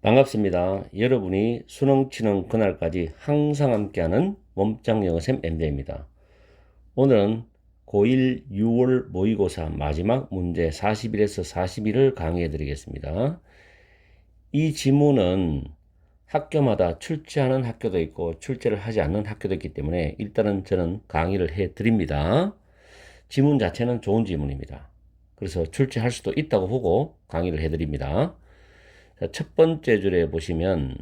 반갑습니다. 여러분이 수능 치는 그날까지 항상 함께하는 몸짱영어쌤 MJ입니다. 오늘은 고1 6월 모의고사 마지막 문제 41에서 42를 강의해 드리겠습니다. 이 지문은 학교마다 출제하는 학교도 있고 출제를 하지 않는 학교도 있기 때문에 일단은 저는 강의를 해 드립니다. 지문 자체는 좋은 지문입니다. 그래서 출제할 수도 있다고 보고 강의를 해 드립니다. 자, 첫 번째 줄에 보시면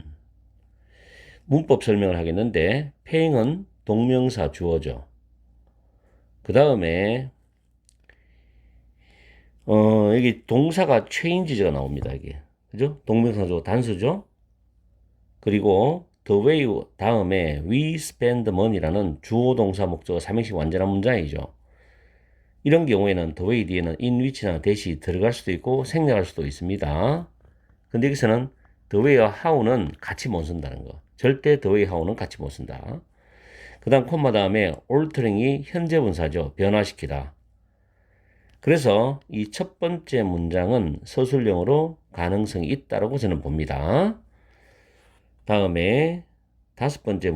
문법 설명을 하겠는데 paying은 동명사 주어죠. 그 다음에 여기 동사가 change가 나옵니다. 이게 그죠? 동명사 주어 단수죠. 그리고 the way 다음에 we spend money라는 주어 동사 목적어 삼행시 완전한 문장이죠. 이런 경우에는 the way 뒤에는 in which나 대시 들어갈 수도 있고 생략할 수도 있습니다. 근데 여기서는 the way와 how는 같이 못 쓴다는 거. 절대 the way, how는 같이 못 쓴다. 그 다음 콤마 다음에 altering이 현재 분사죠. 변화시키다. 그래서 이 첫 번째 문장은 서술형으로 가능성이 있다고 저는 봅니다. 다음에 다섯 번째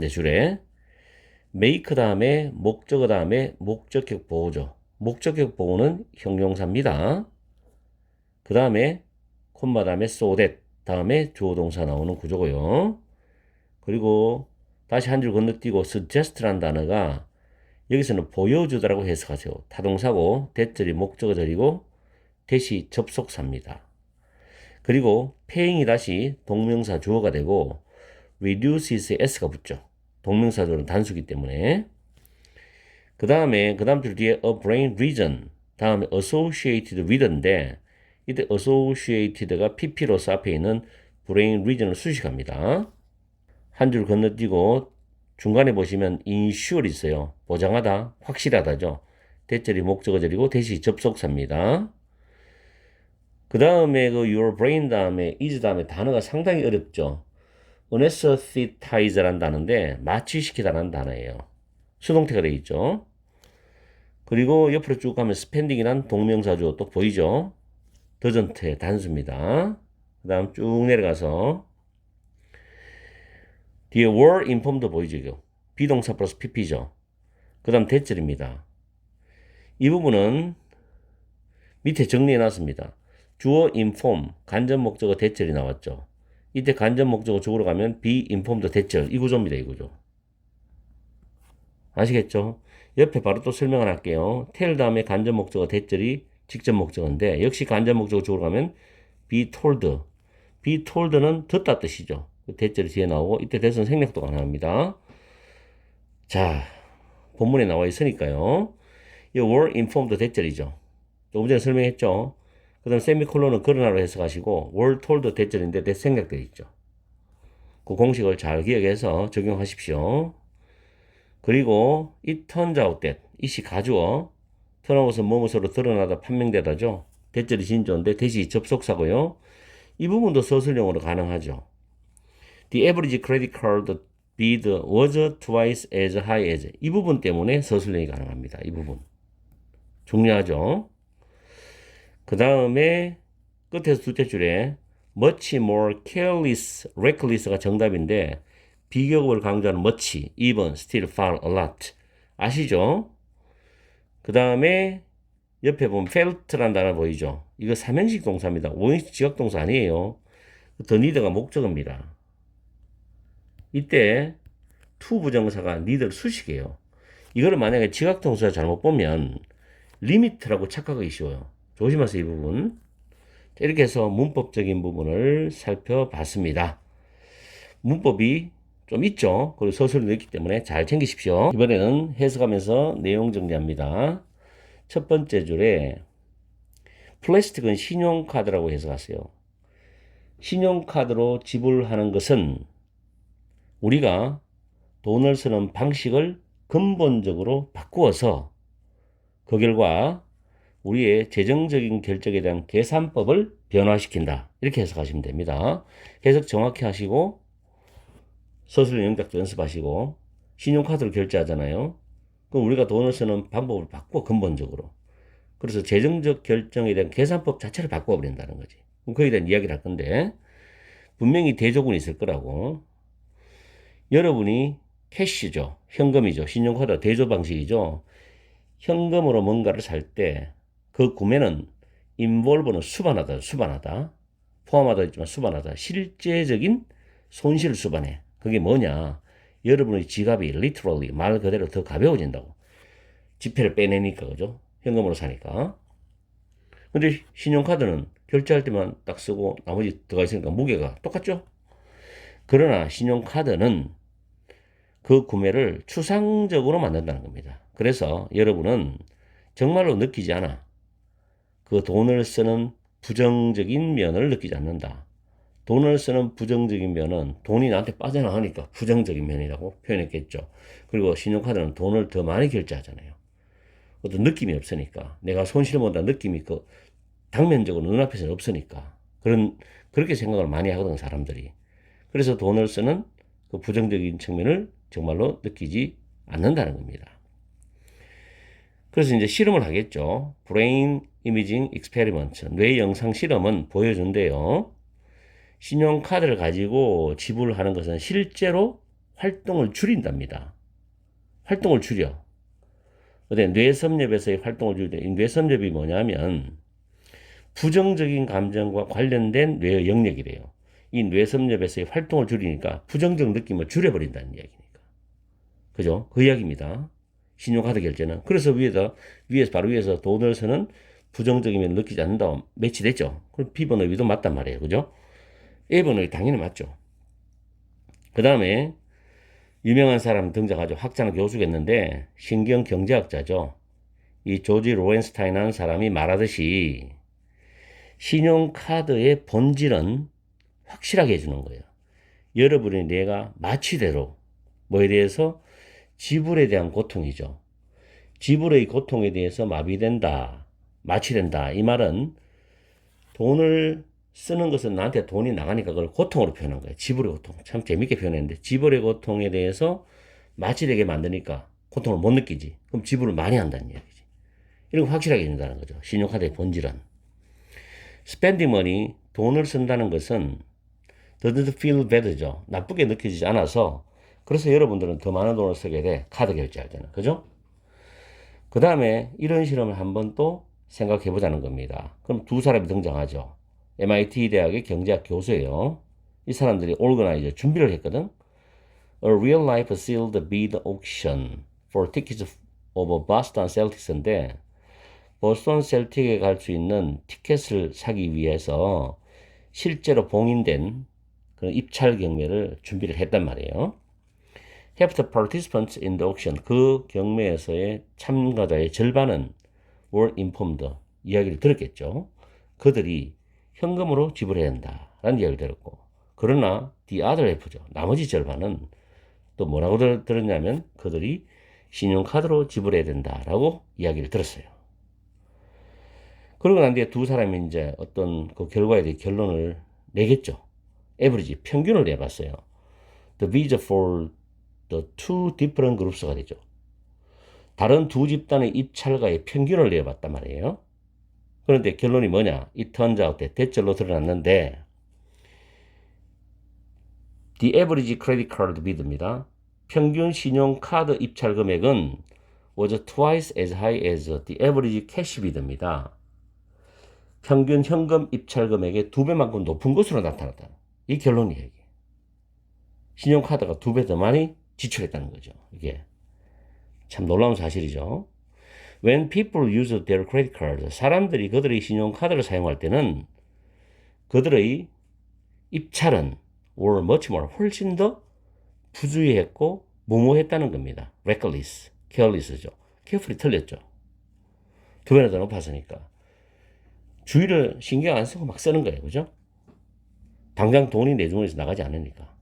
줄에 make 다음에 목적어 다음에 목적격 보호죠. 목적격 보호는 형용사입니다. 그 다음에 콤마 다음에 so that 다음에 주어 동사 나오는 구조고요. 그리고 다시 한 줄 건너뛰고 suggest라는 단어가 여기서는 보여주다라고 해석하세요. 타동사고 대절이 목적어절이고 대시 접속사입니다. 그리고 paying이 다시 동명사 주어가 되고 reduces에 s가 붙죠. 동명사 주어는 단수기 때문에. 그 다음 줄 뒤에 a brain region 다음에 associated with인데 이때 associated가 pp로서 앞에 있는 brain region을 수식합니다. 한 줄 건너뛰고 중간에 보시면 insure 있어요. 보장하다, 확실하다죠. 대절이 목적어절이고 대시 접속사입니다. 그 다음에 그 your brain 다음에 is 다음에 단어가 상당히 어렵죠. anesthetize라는 단어인데 마취시키다라는 단어예요. 수동태가 되어 있죠. 그리고 옆으로 쭉 가면 spending이란 동명사주 또 보이죠. 더전트의 단수입니다. 그 다음 쭉 내려가서 뒤에 were informed 보이죠. 비동사 플러스 pp죠. 그 다음 대절입니다. 이 부분은 밑에 정리해 놨습니다. 주어 inform, 간접 목적어 대절이 나왔죠. 이때 간접 목적어 쪽으로 가면 be informed 대절, 이 구조입니다. 이 구조. 아시겠죠? 옆에 바로 또 설명을 할게요. tell 다음에 간접 목적어 대절이 직접 목적어인데 역시 간접 목적어 쪽으로 가면 be told. be told는 듣다 뜻이죠. 대절이 뒤에 나오고 이때 대선 생략도 가능합니다. 자, 본문에 나와 있으니까요. 이 were informed 대절이죠. 조금 전에 설명했죠. 그 다음 세미콜론은 그러나로 해석하시고 were told 대절인데 대 생략되어 있죠. 그 공식을 잘 기억해서 적용하십시오. 그리고 it turns out that 이시 가주어 턴아웃은 뭐뭐서로 드러나다 판명되다죠. 대절이 진조인데 대시 접속사고요. 이 부분도 서술형으로 가능하죠. The average credit card bid was twice as high as 이 부분 때문에 서술형이 가능합니다. 이 부분 중요하죠. 그 다음에 끝에서 둘째 줄에 much more careless, reckless가 정답인데 비교급을 강조하는 much, even, still, far, a lot 아시죠? 그 다음에 옆에 보면 felt라는 단어 보이죠? 이거 삼형식 동사입니다. 오형식 지각동사 아니에요. the need가 목적어입니다. 이때 to 부정사가 need를 수식해요. 이거를 만약에 지각동사 잘못 보면 limit라고 착각하기 쉬워요. 조심하세요, 이 부분. 이렇게 해서 문법적인 부분을 살펴봤습니다. 문법이 좀 있죠. 그리고 서술도 있기 때문에 잘 챙기십시오. 이번에는 해석하면서 내용 정리합니다. 첫 번째 줄에 플라스틱은 신용카드라고 해석하세요. 신용카드로 지불하는 것은 우리가 돈을 쓰는 방식을 근본적으로 바꾸어서 그 결과 우리의 재정적인 결정에 대한 계산법을 변화시킨다. 이렇게 해석하시면 됩니다. 해석 정확히 하시고 서술 영작도 연습하시고 신용카드로 결제하잖아요. 그럼 우리가 돈을 쓰는 방법을 바꿔 근본적으로. 그래서 재정적 결정에 대한 계산법 자체를 바꿔버린다는 거지. 거기에 대한 이야기를 할 건데, 분명히 대조군이 있을 거라고. 여러분이 캐시죠. 현금이죠. 신용카드 대조 방식이죠. 현금으로 뭔가를 살 때 그 구매는 인볼브는 수반하다. 포함하다 있지만 수반하다. 실제적인 손실을 수반해. 그게 뭐냐? 여러분의 지갑이 literally 말 그대로 더 가벼워진다고. 지폐를 빼내니까, 그죠? 현금으로 사니까. 근데 신용카드는 결제할 때만 딱 쓰고 나머지 들어가 있으니까 무게가 똑같죠? 그러나 신용카드는 그 구매를 추상적으로 만든다는 겁니다. 그래서 여러분은 정말로 느끼지 않아. 그 돈을 쓰는 부정적인 면을 느끼지 않는다. 돈을 쓰는 부정적인 면은 돈이 나한테 빠져나가니까 부정적인 면이라고 표현했겠죠. 그리고 신용카드는 돈을 더 많이 결제하잖아요. 어떤 느낌이 없으니까. 내가 손실을 본다는 느낌이 그 당면적으로 눈앞에서는 없으니까. 그렇게 생각을 많이 하거든, 사람들이. 그래서 돈을 쓰는 그 부정적인 측면을 정말로 느끼지 않는다는 겁니다. 그래서 이제 실험을 하겠죠. 브레인 이미징 익스페리먼트. 뇌 영상 실험은 보여준대요. 신용카드를 가지고 지불하는 것은 실제로 활동을 줄인답니다. 활동을 줄여. 근데 뇌섭렵에서의 활동을 줄일 때, 이 뇌섭렵이 뭐냐면 부정적인 감정과 관련된 뇌의 영역이래요. 이 뇌섭렵에서의 활동을 줄이니까 부정적 느낌을 줄여버린다는 이야기니까. 그죠? 그 이야기입니다. 신용카드 결제는. 그래서 바로 위에서 돈을 쓰는 부정적인 면을 느끼지 않는다고 매치됐죠. 그럼 B번 의미도 맞단 말이에요. 그죠? A번 의미 당연히 맞죠. 그 다음에 유명한 사람 등장하죠. 학자는 교수겠는데 신경 경제학자죠. 이 조지 로렌스타인이라는 사람이 말하듯이 신용카드의 본질은 확실하게 해주는 거예요. 여러분의 뇌가 마취대로 뭐에 대해서 지불에 대한 고통이죠. 지불의 고통에 대해서 마비된다, 마취된다. 이 말은 돈을 쓰는 것은 나한테 돈이 나가니까 그걸 고통으로 표현한 거예요. 지불의 고통. 참 재밌게 표현했는데 지불의 고통에 대해서 마취되게 만드니까 고통을 못 느끼지. 그럼 지불을 많이 한다는 얘기지. 이런 거 확실하게 해준다는 거죠. 신용카드의 본질은. spending money, 돈을 쓴다는 것은 doesn't feel bad죠. 나쁘게 느껴지지 않아서 그래서 여러분들은 더 많은 돈을 쓰게 돼. 카드 결제할 때는. 그죠? 그 다음에 이런 실험을 한번 또 생각해 보자는 겁니다. 그럼 두 사람이 등장하죠. MIT 대학의 경제학 교수예요. 이 사람들이 organize 준비를 했거든. A real life sealed bid auction for tickets of Boston Celtics인데 보스턴 셀틱에 갈 수 있는 티켓을 사기 위해서 실제로 봉인된 그런 입찰 경매를 준비를 했단 말이에요. Half the participants in the auction, 그 경매에서의 참가자의 절반은 were informed, 이야기를 들었겠죠. 그들이 현금으로 지불해야 한다라는 이야기를 들었고, 그러나 the other half죠. 나머지 절반은 또 뭐라고 들었냐면 그들이 신용카드로 지불해야 된다라고 이야기를 들었어요. 그러고 난 뒤에 두 사람이 이제 어떤 그 결과에 대해 결론을 내겠죠. 에버리지, 평균을 내봤어요. The bids for the two different groups가 되죠. 다른 두 집단의 입찰가의 평균을 내봤단 말이에요. 그런데 결론이 뭐냐? It turns out 대절로 드러났는데 The average credit card bid입니다. 평균 신용카드 입찰 금액은 was twice as high as the average cash bid입니다. 평균 현금 입찰 금액의 2배만큼 높은 것으로 나타났다. 이 결론이에요. 신용카드가 2배 더 많이 지출했다는 거죠. 이게 참 놀라운 사실이죠. When people use their credit card, 사람들이 그들의 신용카드를 사용할 때는 그들의 입찰은 were much more, 훨씬 더 부주의했고 무모했다는 겁니다. reckless, careless죠. carefully 틀렸죠. 2배나 더 높았으니까. 주의를 신경 안 쓰고 막 쓰는 거예요. 그죠? 당장 돈이 내 주머니에서 나가지 않으니까.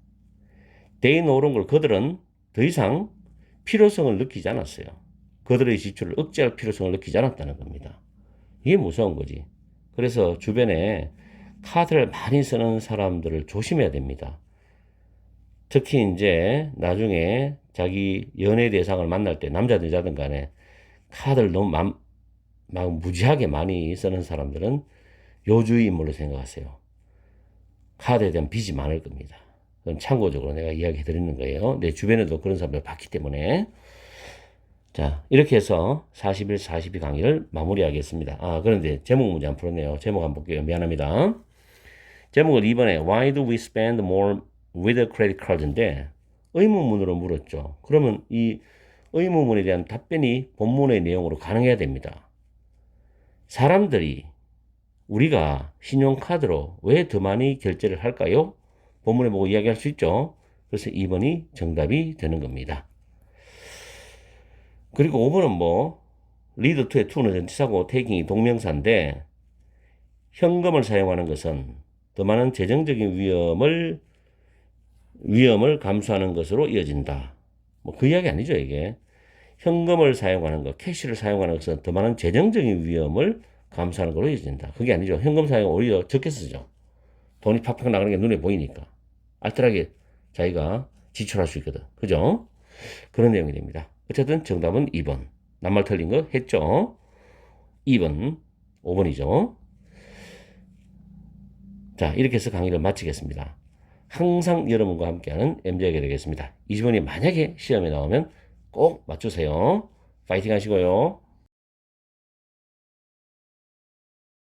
They no longer, 그들은 더 이상 필요성을 느끼지 않았어요. 그들의 지출을 억제할 필요성을 느끼지 않았다는 겁니다. 이게 무서운 거지. 그래서 주변에 카드를 많이 쓰는 사람들을 조심해야 됩니다. 특히 이제 나중에 자기 연애 대상을 만날 때 남자든 여자든 간에 카드를 너무 막 무지하게 많이 쓰는 사람들은 요주의 인물로 생각하세요. 카드에 대한 빚이 많을 겁니다. 그건 참고적으로 내가 이야기해 드리는 거예요. 내 주변에도 그런 사람들 봤기 때문에. 자, 이렇게 해서 41, 42 강의를 마무리하겠습니다. 아, 그런데 제목 문제 안 풀었네요. 제목 한번 볼게요. 미안합니다. 제목은 2번에 Why do we spend more with a credit card인데 의문문으로 물었죠. 그러면 이 의문문에 대한 답변이 본문의 내용으로 가능해야 됩니다. 사람들이 우리가 신용카드로 왜 더 많이 결제를 할까요? 본문에 보고 이야기할 수 있죠. 그래서 2번이 정답이 되는 겁니다. 그리고 5번은 뭐 리드 투의 투는 전치사고 테이킹이 동명사인데 현금을 사용하는 것은 더 많은 재정적인 위험을 감수하는 것으로 이어진다. 뭐 그 이야기 아니죠, 이게. 현금을 사용하는 것, 캐시를 사용하는 것은 더 많은 재정적인 위험을 감수하는 것으로 이어진다. 그게 아니죠. 현금 사용은 오히려 적게 쓰죠. 돈이 팍팍 나가는 게 눈에 보이니까. 알뜰하게 자기가 지출할 수 있거든. 그죠? 그런 내용이 됩니다. 어쨌든 정답은 2번. 낱말 틀린 거 했죠? 2번, 5번이죠. 자, 이렇게 해서 강의를 마치겠습니다. 항상 여러분과 함께하는 MJ가 되겠습니다. 20원이 만약에 시험에 나오면 꼭 맞추세요. 파이팅 하시고요.